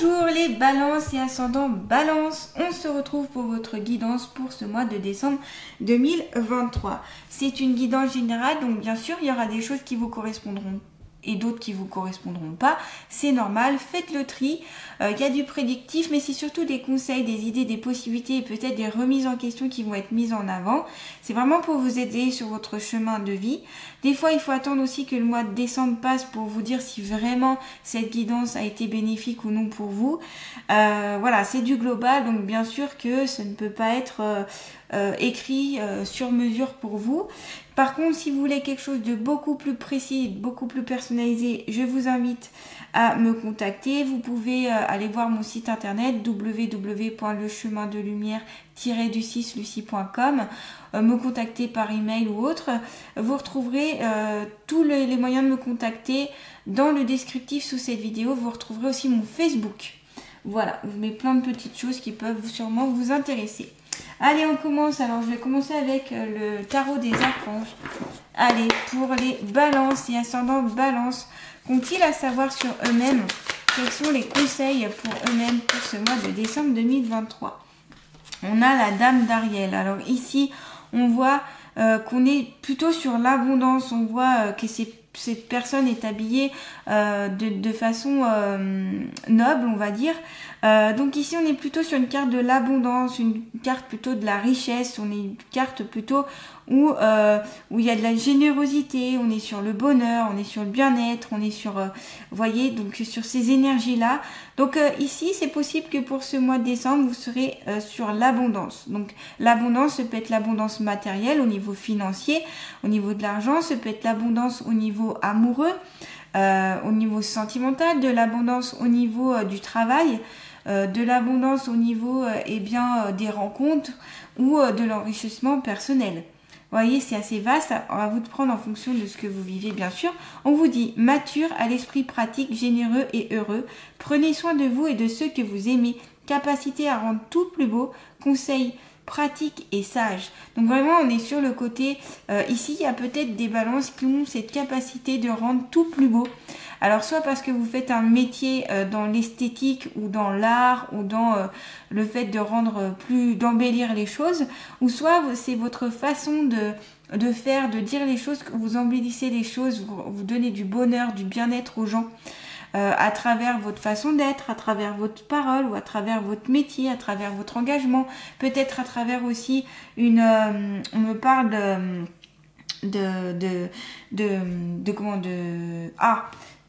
Bonjour les balances et ascendants balance, on se retrouve pour votre guidance pour ce mois de décembre 2023. C'est une guidance générale, donc bien sûr il y aura des choses qui vous correspondront et d'autres qui vous correspondront pas, c'est normal, faites le tri, il y a du prédictif mais c'est surtout des conseils, des idées, des possibilités et peut-être des remises en question qui vont être mises en avant. C'est vraiment pour vous aider sur votre chemin de vie. Des fois il faut attendre aussi que le mois de décembre passe pour vous dire si vraiment cette guidance a été bénéfique ou non pour vous. Voilà, c'est du global, donc bien sûr que ça ne peut pas être écrit sur mesure pour vous. Par contre, si vous voulez quelque chose de beaucoup plus précis, beaucoup plus personnalisé, je vous invite à me contacter. Vous pouvez aller voir mon site internet www.lechemindelumière-du6lucie.com, me contacter par email ou autre. Vous retrouverez tous les moyens de me contacter dans le descriptif sous cette vidéo. Vous retrouverez aussi mon Facebook. Voilà, je mets plein de petites choses qui peuvent sûrement vous intéresser. Allez, on commence. Alors, je vais commencer avec le tarot des archanges. Allez, pour les balances et ascendants balance, qu'ont-ils à savoir sur eux-mêmes? Quels sont les conseils pour eux-mêmes pour ce mois de décembre 2023? On a la dame d'Ariel. Alors ici, on voit qu'on est plutôt sur l'abondance. On voit que cette personne est habillée de façon noble, on va dire. Donc ici, on est plutôt sur une carte de l'abondance, une carte plutôt de la richesse, on est une carte plutôt où il y a de la générosité, on est sur le bonheur, on est sur le bien-être, on est sur, vous voyez, donc sur ces énergies-là. Donc ici, c'est possible que pour ce mois de décembre, vous serez sur l'abondance. Donc l'abondance, ça peut être l'abondance matérielle au niveau financier, au niveau de l'argent, ça peut être l'abondance au niveau amoureux, au niveau sentimental, de l'abondance au niveau du travail, de l'abondance au niveau des rencontres ou de l'enrichissement personnel. Vous voyez, c'est assez vaste, à vous de prendre en fonction de ce que vous vivez, bien sûr. On vous dit mature, à l'esprit pratique, généreux et heureux. Prenez soin de vous et de ceux que vous aimez. Capacité à rendre tout plus beau. Conseil pratique et sage. Donc vraiment, on est sur le côté, ici, il y a peut-être des balances qui ont cette capacité de rendre tout plus beau. Alors, soit parce que vous faites un métier dans l'esthétique ou dans l'art ou dans le fait de rendre d'embellir les choses, ou soit c'est votre façon de faire, de dire les choses, que vous embellissez les choses, vous donnez du bonheur, du bien-être aux gens. À travers votre façon d'être, à travers votre parole ou à travers votre métier, à travers votre engagement, peut-être à travers aussi on me parle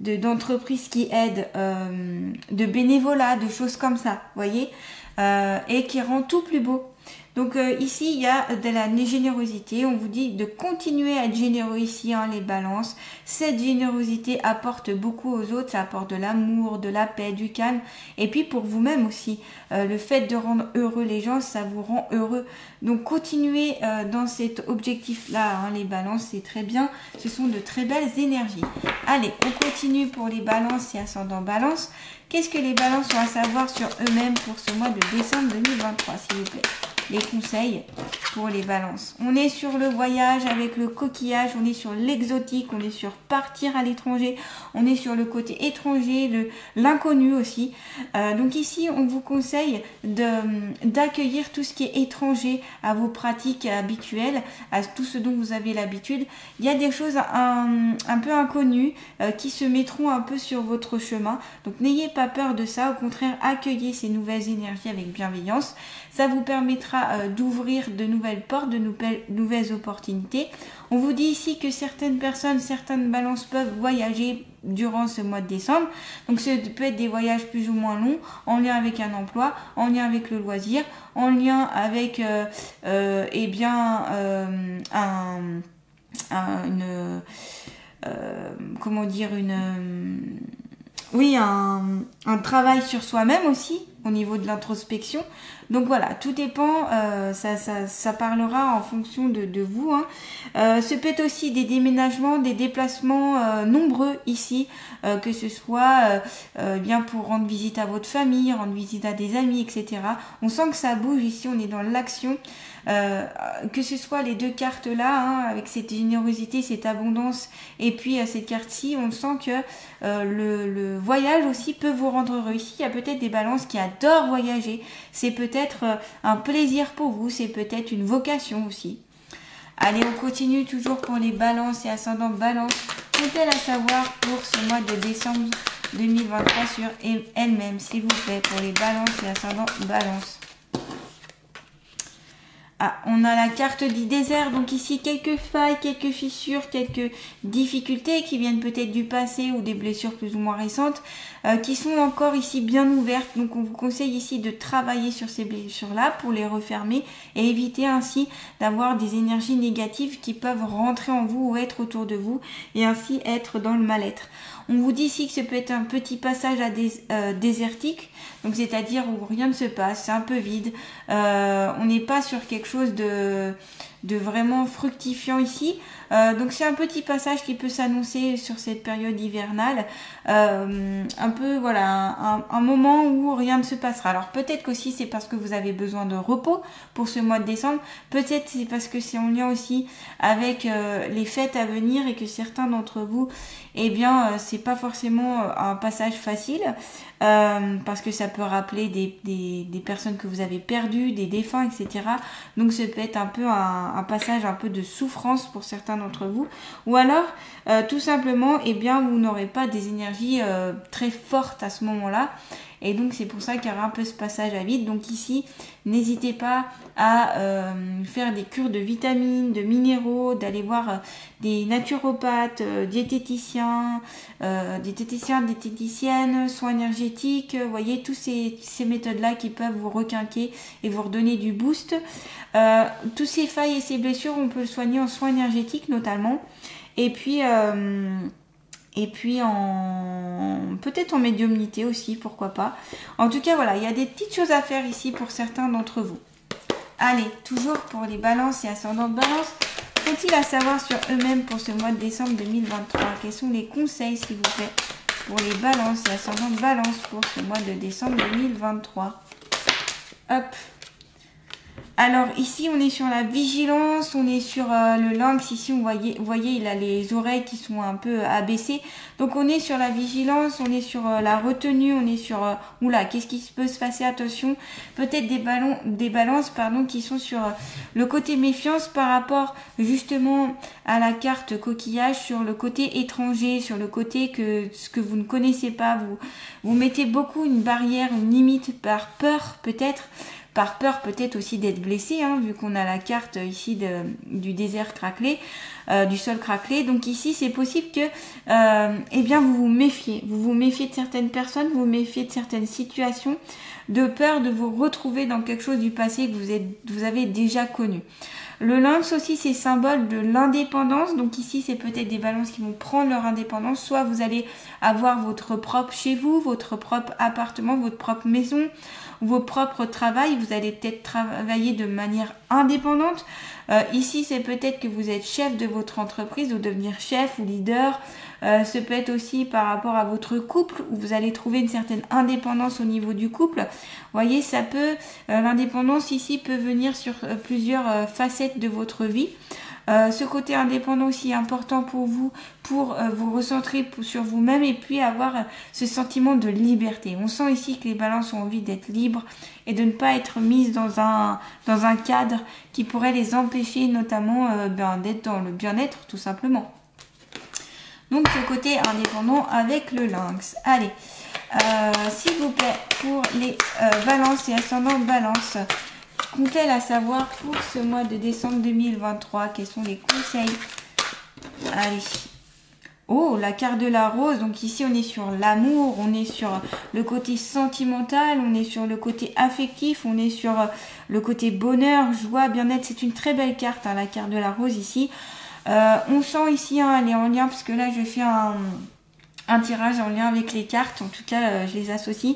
d'entreprises qui aident, de bénévolat, de choses comme ça, vous voyez, et qui rend tout plus beau. Donc ici, il y a de la générosité. On vous dit de continuer à être généreux ici, hein, les balances. Cette générosité apporte beaucoup aux autres. Ça apporte de l'amour, de la paix, du calme. Et puis pour vous-même aussi, le fait de rendre heureux les gens, ça vous rend heureux. Donc continuez dans cet objectif-là, hein, les balances, c'est très bien. Ce sont de très belles énergies. Allez, on continue pour les balances et ascendants balance. Qu'est-ce que les balances ont à savoir sur eux-mêmes pour ce mois de décembre 2023, s'il vous plaît? Les conseils pour les balances. On est sur le voyage avec le coquillage, on est sur l'exotique, on est sur partir à l'étranger, on est sur le côté étranger, l'inconnu aussi. Donc ici, on vous conseille d'accueillir tout ce qui est étranger à vos pratiques habituelles, à tout ce dont vous avez l'habitude. Il y a des choses un peu inconnues qui se mettront un peu sur votre chemin. Donc n'ayez pas peur de ça, au contraire, accueillez ces nouvelles énergies avec bienveillance. Ça vous permettra d'ouvrir de nouvelles portes, de nouvelles opportunités. On vous dit ici que certaines balances peuvent voyager durant ce mois de décembre. Donc ça peut être des voyages plus ou moins longs, en lien avec un emploi, en lien avec le loisir, en lien avec un travail sur soi-même aussi. au niveau de l'introspection. Donc voilà, tout dépend, ça parlera en fonction de vous. Hein. Ce peut être aussi des déménagements, des déplacements nombreux ici, que ce soit bien pour rendre visite à votre famille, rendre visite à des amis, etc. On sent que ça bouge ici, on est dans l'action. Que ce soit les deux cartes là, hein, avec cette générosité, cette abondance, et puis cette carte-ci, on sent que le voyage aussi peut vous rendre heureux. Ici, il y a peut-être des balances qui adorent voyager. C'est peut-être un plaisir pour vous, c'est peut-être une vocation aussi. Allez, on continue toujours pour les balances et ascendants balance. Qu'ont-elles à savoir pour ce mois de décembre 2023 sur elle-même, s'il vous plaît, pour les balances et ascendants balance. Ah, on a la carte du désert, donc ici quelques failles, quelques fissures, quelques difficultés qui viennent peut-être du passé ou des blessures plus ou moins récentes, qui sont encore ici bien ouvertes. Donc on vous conseille ici de travailler sur ces blessures-là pour les refermer et éviter ainsi d'avoir des énergies négatives qui peuvent rentrer en vous ou être autour de vous et ainsi être dans le mal-être. On vous dit ici que ce peut être un petit passage à désertique, donc c'est-à-dire où rien ne se passe, c'est un peu vide. On n'est pas sur quelque chose de vraiment fructifiant ici. Donc c'est un petit passage qui peut s'annoncer sur cette période hivernale. Un peu, voilà, un moment où rien ne se passera. Alors peut-être qu'aussi c'est parce que vous avez besoin de repos pour ce mois de décembre. Peut-être c'est parce que c'est en lien aussi avec les fêtes à venir et que certains d'entre vous, eh bien, c'est pas forcément un passage facile. Parce que ça peut rappeler des personnes que vous avez perdues, des défunts, etc. Donc ça peut être un peu un passage un peu de souffrance pour certains d'entre vous. Ou alors, tout simplement, eh bien, vous n'aurez pas des énergies très fortes à ce moment-là. Et donc c'est pour ça qu'il y aura un peu ce passage à vide. Donc ici, n'hésitez pas à faire des cures de vitamines, de minéraux, d'aller voir des naturopathes, diététiciens, diététiciennes, soins énergétiques. Vous voyez, tous ces méthodes-là qui peuvent vous requinquer et vous redonner du boost. Tous ces failles et ces blessures, on peut le soigner en soins énergétiques notamment. Et puis peut-être en médiumnité aussi, pourquoi pas. En tout cas, voilà, il y a des petites choses à faire ici pour certains d'entre vous. Allez, toujours pour les balances et ascendants de balance, qu'ont-ils à savoir sur eux-mêmes pour ce mois de décembre 2023? Quels sont les conseils, s'il vous plaît, pour les balances et ascendants de balance pour ce mois de décembre 2023? Hop. Alors ici on est sur la vigilance, on est sur le lynx. Ici vous voyez il a les oreilles qui sont un peu abaissées. Donc on est sur la vigilance, on est sur la retenue, on est sur oula, qu'est-ce qui peut se passer, attention. Peut-être des balances qui sont sur le côté méfiance par rapport justement à la carte coquillage, sur le côté étranger, sur le côté que ce que vous ne connaissez pas, vous mettez beaucoup une barrière, une limite par peur peut-être. Par peur peut-être aussi d'être blessé, hein, vu qu'on a la carte ici du désert craquelé, du sol craquelé. Donc ici, c'est possible que eh bien, vous vous méfiez. Vous vous méfiez de certaines personnes, vous vous méfiez de certaines situations, de peur de vous retrouver dans quelque chose du passé que vous avez déjà connu. Le lynx aussi, c'est symbole de l'indépendance. Donc ici, c'est peut-être des balances qui vont prendre leur indépendance. Soit vous allez avoir votre propre chez vous, votre propre appartement, votre propre maison, vos propres travails. Vous allez peut-être travailler de manière indépendante. Ici, c'est peut-être que vous êtes chef de votre entreprise ou devenir chef ou leader. Ce peut être aussi par rapport à votre couple où vous allez trouver une certaine indépendance au niveau du couple. Vous voyez, ça peut, l'indépendance ici peut venir sur plusieurs facettes de votre vie. Ce côté indépendant aussi est important pour vous recentrer sur vous-même et puis avoir ce sentiment de liberté. On sent ici que les balances ont envie d'être libres et de ne pas être mises dans un cadre qui pourrait les empêcher notamment d'être dans le bien-être tout simplement. Donc ce côté indépendant avec le lynx. Allez, s'il vous plaît, pour les balances et ascendants balance, qu'ont-elles à savoir pour ce mois de décembre 2023? Quels sont les conseils? Allez. Oh, la carte de la rose. Donc ici, on est sur l'amour, on est sur le côté sentimental, on est sur le côté affectif, on est sur le côté bonheur, joie, bien-être. C'est une très belle carte, hein, la carte de la rose ici. On sent ici, hein, elle est en lien parce que là, je fais un un tirage en lien avec les cartes, en tout cas je les associe.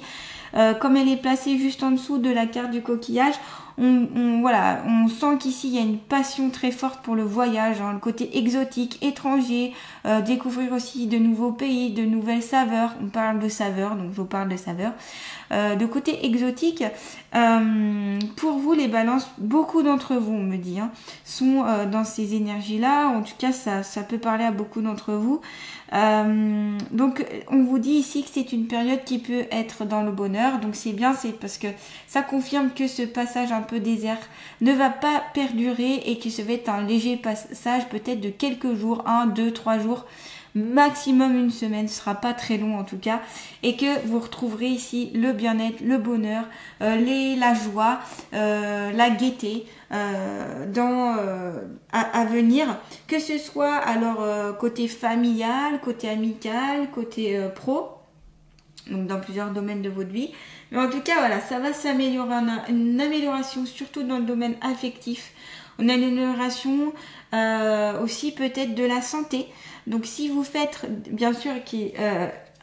Comme elle est placée juste en dessous de la carte du coquillage, voilà, on sent qu'ici il y a une passion très forte pour le voyage, hein, le côté exotique, étranger, découvrir aussi de nouveaux pays, de nouvelles saveurs. On parle de saveurs, donc je vous parle de saveurs. De côté exotique, pour vous les balances, beaucoup d'entre vous, on me dit, hein, sont dans ces énergies-là. En tout cas, ça peut parler à beaucoup d'entre vous. Donc on vous dit ici que c'est une période qui peut être dans le bonheur, donc c'est bien, c'est parce que ça confirme que ce passage un peu désert ne va pas perdurer et que ça va être un léger passage peut-être de quelques jours, 1, 2, 3 jours, maximum une semaine, ce sera pas très long en tout cas, et que vous retrouverez ici le bien-être, le bonheur, la joie, la gaieté à venir, que ce soit alors côté familial, côté amical, côté pro, donc dans plusieurs domaines de votre vie. Mais en tout cas, voilà, ça va s'améliorer, une amélioration surtout dans le domaine affectif, une amélioration aussi peut-être de la santé. Donc si vous faites, bien sûr,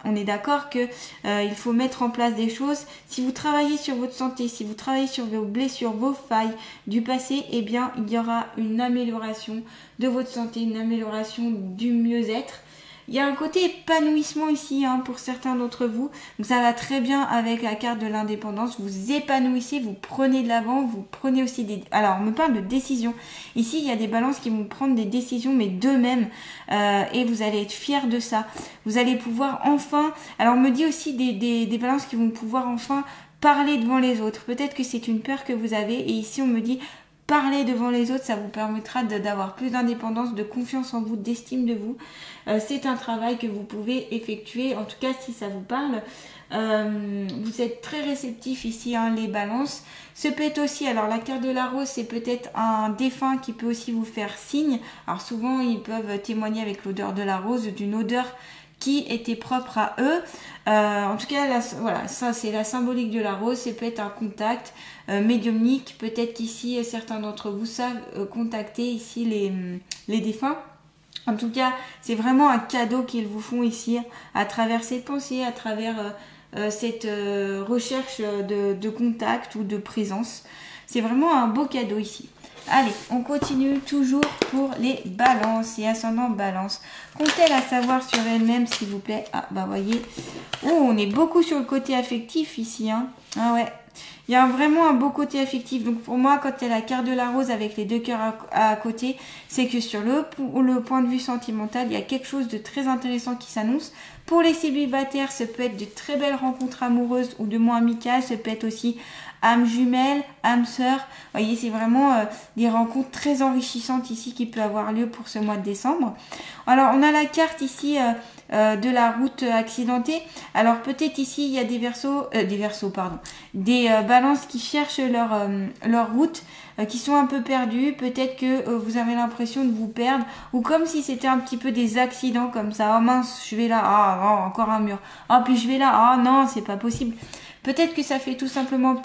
on est d'accord que il faut mettre en place des choses. Si vous travaillez sur votre santé, si vous travaillez sur vos blessures, vos failles du passé, eh bien il y aura une amélioration de votre santé, une amélioration du mieux-être. Il y a un côté épanouissement ici, hein, pour certains d'entre vous. Donc ça va très bien avec la carte de l'indépendance. Vous épanouissez, vous prenez de l'avant, vous prenez aussi des... Alors on me parle de décision. Ici il y a des balances qui vont prendre des décisions mais d'eux-mêmes. Et vous allez être fiers de ça. Vous allez pouvoir enfin... Alors on me dit aussi des balances qui vont pouvoir enfin parler devant les autres. Peut-être que c'est une peur que vous avez. Et ici on me dit... Parler devant les autres, ça vous permettra d'avoir plus d'indépendance, de confiance en vous, d'estime de vous. C'est un travail que vous pouvez effectuer, en tout cas si ça vous parle. Vous êtes très réceptif ici, hein, les balances. Ce peut être aussi, alors la carte de la rose, c'est peut-être un défunt qui peut aussi vous faire signe. Alors souvent, ils peuvent témoigner avec l'odeur de la rose, d'une odeur qui était propre à eux. En tout cas, là, voilà, ça c'est la symbolique de la rose. C'est peut-être un contact médiumnique. Peut-être qu'ici, certains d'entre vous savent contacter ici les défunts. En tout cas, c'est vraiment un cadeau qu'ils vous font ici à travers cette pensée, à travers cette recherche de contact ou de présence. C'est vraiment un beau cadeau ici. Allez, on continue toujours pour les balances et ascendant balance. Qu'ont-elles à savoir sur elles-mêmes, s'il vous plaît? Ah, bah voyez. Oh, on est beaucoup sur le côté affectif ici, hein. Ah ouais. Il y a vraiment un beau côté affectif. Donc pour moi, quand il y a la carte de la rose avec les deux cœurs à côté, c'est que sur le point de vue sentimental, il y a quelque chose de très intéressant qui s'annonce. Pour les célibataires, ça peut être de très belles rencontres amoureuses ou de moins amicales. Ça peut être aussi âme jumelle, âme sœur. Vous voyez, c'est vraiment des rencontres très enrichissantes ici qui peuvent avoir lieu pour ce mois de décembre. Alors, on a la carte ici de la route accidentée. Alors, peut-être ici, il y a des balances qui cherchent leur route, qui sont un peu perdues. Peut-être que vous avez l'impression de vous perdre, ou comme si c'était un petit peu des accidents comme ça. Oh mince, je vais là, ah, encore un mur. Ah, puis je vais là, ah non, c'est pas possible. Peut-être que ça fait tout simplement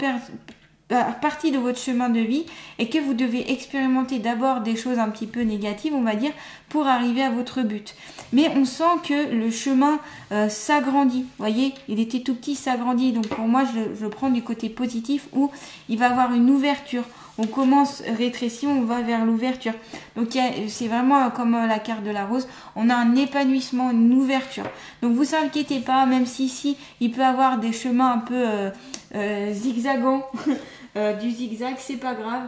partie de votre chemin de vie et que vous devez expérimenter d'abord des choses un petit peu négatives, on va dire, pour arriver à votre but. Mais on sent que le chemin s'agrandit. Vous voyez, il était tout petit, s'agrandit. Donc pour moi, je prends du côté positif où il va y avoir une ouverture. On commence rétréci, on va vers l'ouverture. Donc c'est vraiment comme la carte de la rose. On a un épanouissement, une ouverture. Donc vous inquiétez pas, même si ici il peut y avoir des chemins un peu zigzagants, du zigzag, c'est pas grave,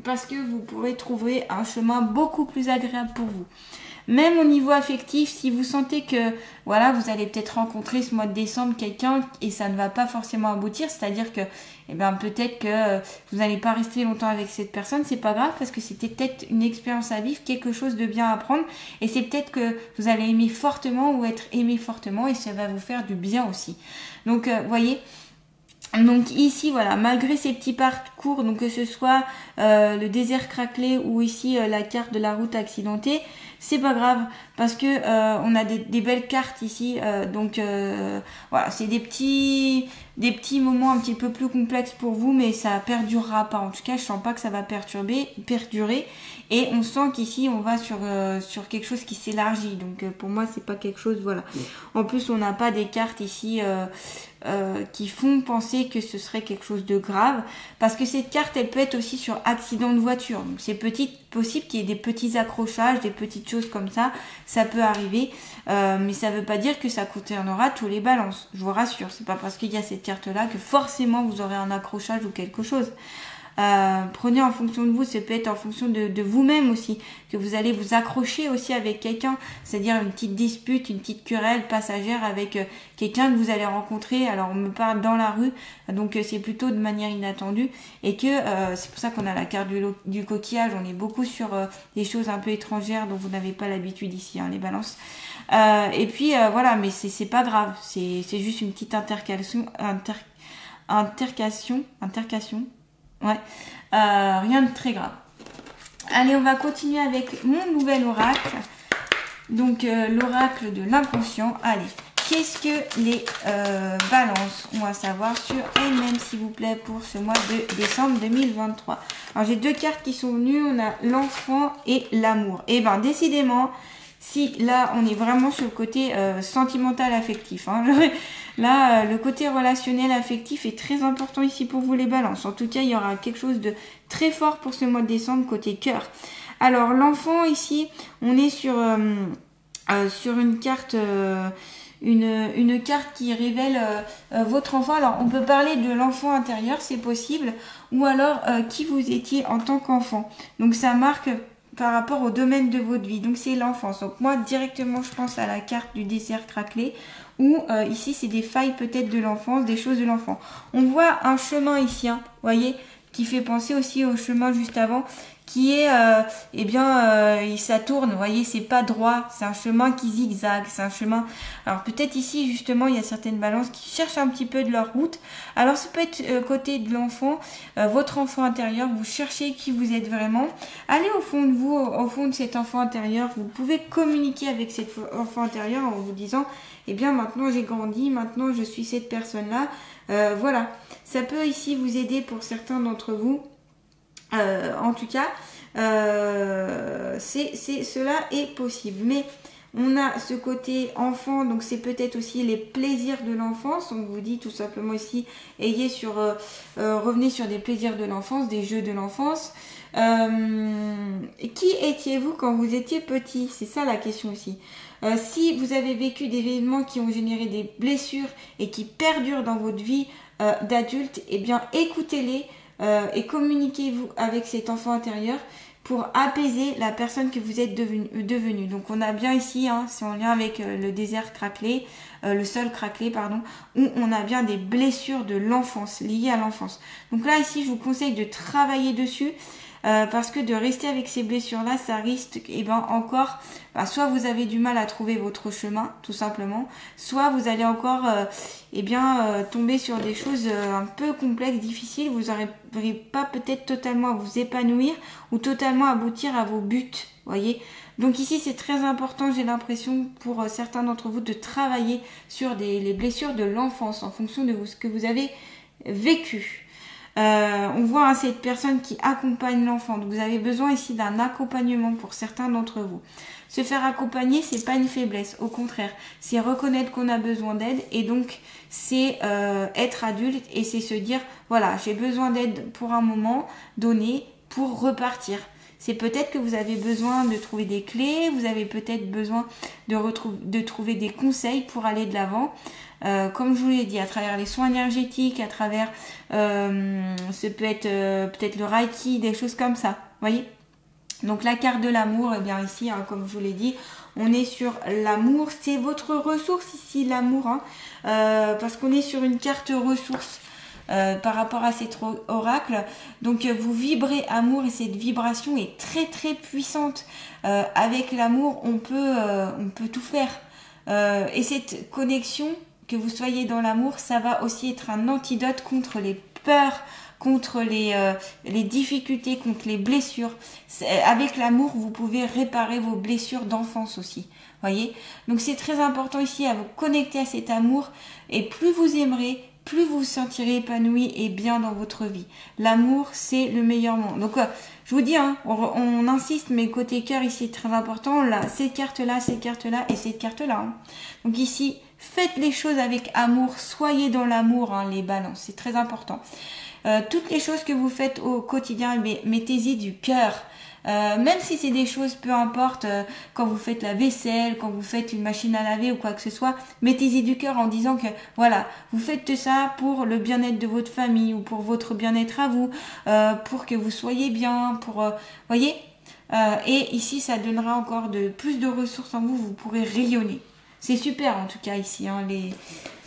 parce que vous pourrez trouver un chemin beaucoup plus agréable pour vous. Même au niveau affectif, si vous sentez que voilà, vous allez peut-être rencontrer ce mois de décembre quelqu'un et ça ne va pas forcément aboutir, c'est-à-dire que peut-être que vous n'allez pas rester longtemps avec cette personne, c'est pas grave parce que c'était peut-être une expérience à vivre, quelque chose de bien à prendre et c'est peut-être que vous allez aimer fortement ou être aimé fortement et ça va vous faire du bien aussi. Donc voyez, Donc ici voilà, malgré ces petits parcours, donc que ce soit le désert craquelé ou ici la carte de la route accidentée, c'est pas grave parce que on a des belles cartes ici, donc voilà, c'est des petits moments un petit peu plus complexes pour vous, mais ça perdurera pas. En tout cas, je sens pas que ça va perdurer, et on sent qu'ici on va sur quelque chose qui s'élargit. Donc pour moi, c'est pas quelque chose, voilà. En plus, on n'a pas des cartes ici qui font penser que ce serait quelque chose de grave, parce que cette carte elle peut être aussi sur accident de voiture, donc c'est possible qu'il y ait des petits accrochages, des petites choses comme ça peut arriver, mais ça veut pas dire que ça concernera tous les balances, je vous rassure, c'est pas parce qu'il y a cette carte là que forcément vous aurez un accrochage ou quelque chose. Prenez en fonction de vous, ça peut être en fonction de vous-même aussi, que vous allez vous accrocher aussi avec quelqu'un, c'est-à-dire une petite dispute, une petite querelle passagère avec quelqu'un que vous allez rencontrer. Alors on me parle dans la rue, donc c'est plutôt de manière inattendue, et que c'est pour ça qu'on a la carte du coquillage, on est beaucoup sur des choses un peu étrangères dont vous n'avez pas l'habitude ici, hein, les balances. Et puis voilà, mais c'est pas grave, c'est juste une petite intercation. Ouais, rien de très grave. Allez, on va continuer avec mon nouvel oracle. Donc, l'oracle de l'inconscient. Allez, qu'est-ce que les balances ont à savoir sur elles-mêmes, s'il vous plaît, pour ce mois de décembre 2023. Alors, j'ai deux cartes qui sont venues. On a l'enfant et l'amour. Et ben, décidément, si là, on est vraiment sur le côté sentimental affectif. Hein. Là, le côté relationnel affectif est très important ici pour vous les balances. En tout cas, il y aura quelque chose de très fort pour ce mois de décembre côté cœur. Alors, l'enfant ici, on est sur une carte... Une carte qui révèle votre enfant. Alors, on peut parler de l'enfant intérieur, c'est possible. Ou alors, qui vous étiez en tant qu'enfant. Donc, ça marque... par rapport au domaine de votre vie. Donc c'est l'enfance. Donc moi directement je pense à la carte du désert craquelé, où ici c'est des failles peut-être de l'enfance, des choses de l'enfant. On voit un chemin ici, hein, voyez, qui fait penser aussi au chemin juste avant, qui est, ça tourne, vous voyez, c'est pas droit, c'est un chemin qui zigzague, c'est un chemin... Alors peut-être ici, justement, il y a certaines balances qui cherchent un petit peu de leur route. Alors ça peut être côté de l'enfant, votre enfant intérieur, vous cherchez qui vous êtes vraiment. Allez au fond de vous, au fond de cet enfant intérieur, vous pouvez communiquer avec cet enfant intérieur en vous disant, eh bien maintenant j'ai grandi, maintenant je suis cette personne-là. Voilà, ça peut ici vous aider pour certains d'entre vous. En tout cas, cela est possible. Mais on a ce côté enfant, donc c'est peut-être aussi les plaisirs de l'enfance. On vous dit tout simplement ici, revenez sur des plaisirs de l'enfance, des jeux de l'enfance. Qui étiez-vous quand vous étiez petit? C'est ça la question aussi. Si vous avez vécu des événements qui ont généré des blessures et qui perdurent dans votre vie d'adulte, eh bien écoutez-les. Et communiquez-vous avec cet enfant intérieur pour apaiser la personne que vous êtes devenu. Donc on a bien ici, hein, c'est en lien avec le désert craquelé, le sol craquelé, pardon, où on a bien des blessures de l'enfance, liées à l'enfance. Donc là ici, je vous conseille de travailler dessus. Parce que de rester avec ces blessures-là, ça risque, encore, soit vous avez du mal à trouver votre chemin, tout simplement, soit vous allez encore, tomber sur des choses un peu complexes, difficiles. Vous n'arriverez pas peut-être totalement à vous épanouir ou totalement aboutir à vos buts, voyez. Donc ici, c'est très important, j'ai l'impression, pour certains d'entre vous, de travailler sur les blessures de l'enfance en fonction de ce que vous avez vécu. On voit cette personne qui accompagne l'enfant. Donc vous avez besoin ici d'un accompagnement pour certains d'entre vous. Se faire accompagner, c'est pas une faiblesse, au contraire, c'est reconnaître qu'on a besoin d'aide, et donc c'est être adulte, et c'est se dire voilà, j'ai besoin d'aide pour un moment donné pour repartir. C'est peut-être que vous avez besoin de trouver des clés, vous avez peut-être besoin de trouver des conseils pour aller de l'avant. Comme je vous l'ai dit, à travers les soins énergétiques, à travers, ce peut être peut-être le Reiki, des choses comme ça, voyez. Donc la carte de l'amour, eh bien ici, hein, comme je vous l'ai dit, on est sur l'amour, c'est votre ressource ici, l'amour, hein, parce qu'on est sur une carte ressource. Par rapport à cet oracle, donc vous vibrez amour, et cette vibration est très très puissante. Avec l'amour, on peut tout faire, et cette connexion que vous soyez dans l'amour, ça va aussi être un antidote contre les peurs, contre les difficultés, contre les blessures. Avec l'amour, vous pouvez réparer vos blessures d'enfance aussi. Voyez? Donc c'est très important ici à vous connecter à cet amour. Et plus vous aimerez, plus vous vous sentirez épanoui et bien dans votre vie. L'amour, c'est le meilleur moment. Donc, je vous dis, hein, on insiste, mais côté cœur, ici, c'est très important. Là, cette carte-là et cette carte-là. Hein. Donc ici, faites les choses avec amour. Soyez dans l'amour, hein, les balances. C'est très important. Toutes les choses que vous faites au quotidien, mettez-y du cœur. Même si c'est des choses, peu importe, quand vous faites la vaisselle, quand vous faites une machine à laver ou quoi que ce soit, mettez-y du cœur en disant que voilà, vous faites ça pour le bien-être de votre famille ou pour votre bien-être à vous, pour que vous soyez bien, voyez, et ici ça donnera encore plus de ressources en vous, vous pourrez rayonner. C'est super en tout cas ici, hein,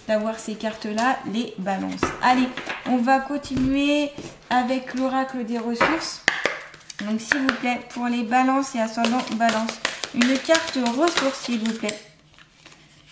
d'avoir ces cartes-là, les balances. Allez, on va continuer avec l'oracle des ressources. Donc, s'il vous plaît, pour les balances et ascendants balance, une carte ressources, s'il vous plaît.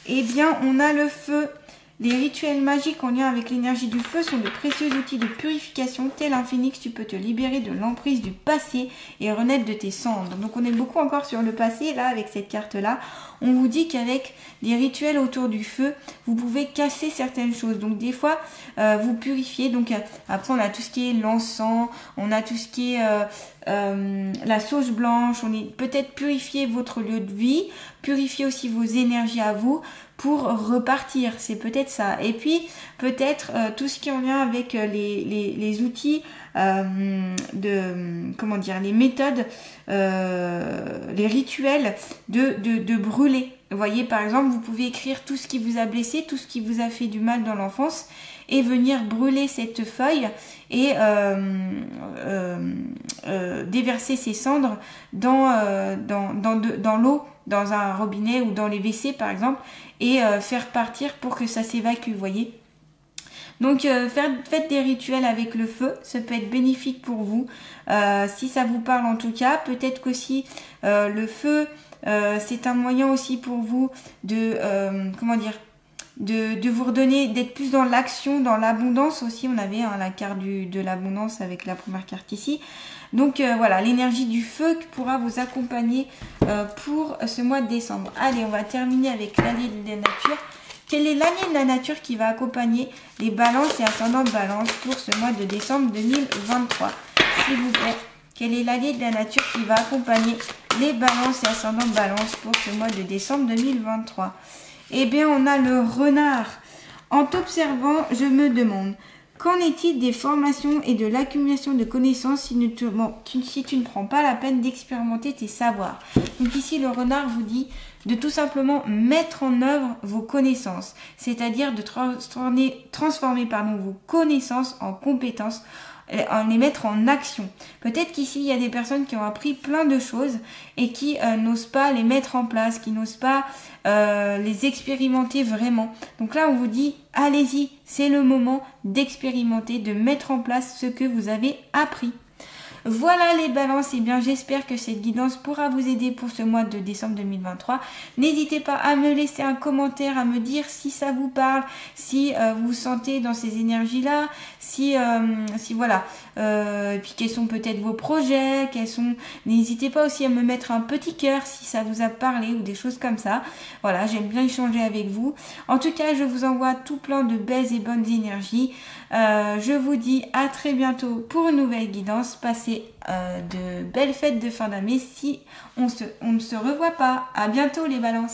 Eh bien, on a le feu. Les rituels magiques en lien avec l'énergie du feu sont de précieux outils de purification. Tel un phénix, tu peux te libérer de l'emprise du passé et renaître de tes cendres. Donc, on est beaucoup encore sur le passé, là, avec cette carte-là. On vous dit qu'avec des rituels autour du feu, vous pouvez casser certaines choses. Donc, des fois, vous purifiez. Donc, après, on a tout ce qui est l'encens, on a tout ce qui est la sauge blanche. On est peut-être purifier votre lieu de vie, purifier aussi vos énergies à vous pour repartir. C'est peut-être ça. Et puis, peut-être tout ce qui est en lien avec les outils les méthodes, les rituels de brûler. Vous voyez, par exemple, vous pouvez écrire tout ce qui vous a blessé, tout ce qui vous a fait du mal dans l'enfance et venir brûler cette feuille et déverser ces cendres dans l'eau, dans un robinet ou dans les WC par exemple, et faire partir pour que ça s'évacue, vous voyez. Donc faites des rituels avec le feu, ça peut être bénéfique pour vous, si ça vous parle en tout cas. Peut-être qu'aussi le feu, c'est un moyen aussi pour vous de vous redonner, d'être plus dans l'action, dans l'abondance aussi. On avait la carte de l'abondance avec la première carte ici. Donc voilà, l'énergie du feu qui pourra vous accompagner pour ce mois de décembre. Allez, on va terminer avec l'allié de la nature. Quel est l'allié de la nature qui va accompagner les balances et ascendants balance pour ce mois de décembre 2023? S'il vous plaît, quel est l'allié de la nature qui va accompagner les balances et ascendants balance pour ce mois de décembre 2023? Eh bien, on a le renard. En t'observant, je me demande, qu'en est-il des formations et de l'accumulation de connaissances si tu ne prends pas la peine d'expérimenter tes savoirs? Donc ici, le renard vous dit de tout simplement mettre en œuvre vos connaissances, c'est-à-dire de transformer vos connaissances en compétences, en les mettre en action. Peut-être qu'ici, il y a des personnes qui ont appris plein de choses et qui n'osent pas les mettre en place, qui n'osent pas les expérimenter vraiment. Donc là, on vous dit, allez-y, c'est le moment d'expérimenter, de mettre en place ce que vous avez appris. Voilà les balances, et bien j'espère que cette guidance pourra vous aider pour ce mois de décembre 2023. N'hésitez pas à me laisser un commentaire, à me dire si ça vous parle, si vous vous sentez dans ces énergies-là, si voilà, et puis quels sont peut-être vos projets, n'hésitez pas aussi à me mettre un petit cœur si ça vous a parlé ou des choses comme ça. Voilà, j'aime bien échanger avec vous. En tout cas, je vous envoie tout plein de belles et bonnes énergies. Je vous dis à très bientôt pour une nouvelle guidance. Passez de belles fêtes de fin d'année si on ne se revoit pas. À bientôt les balances.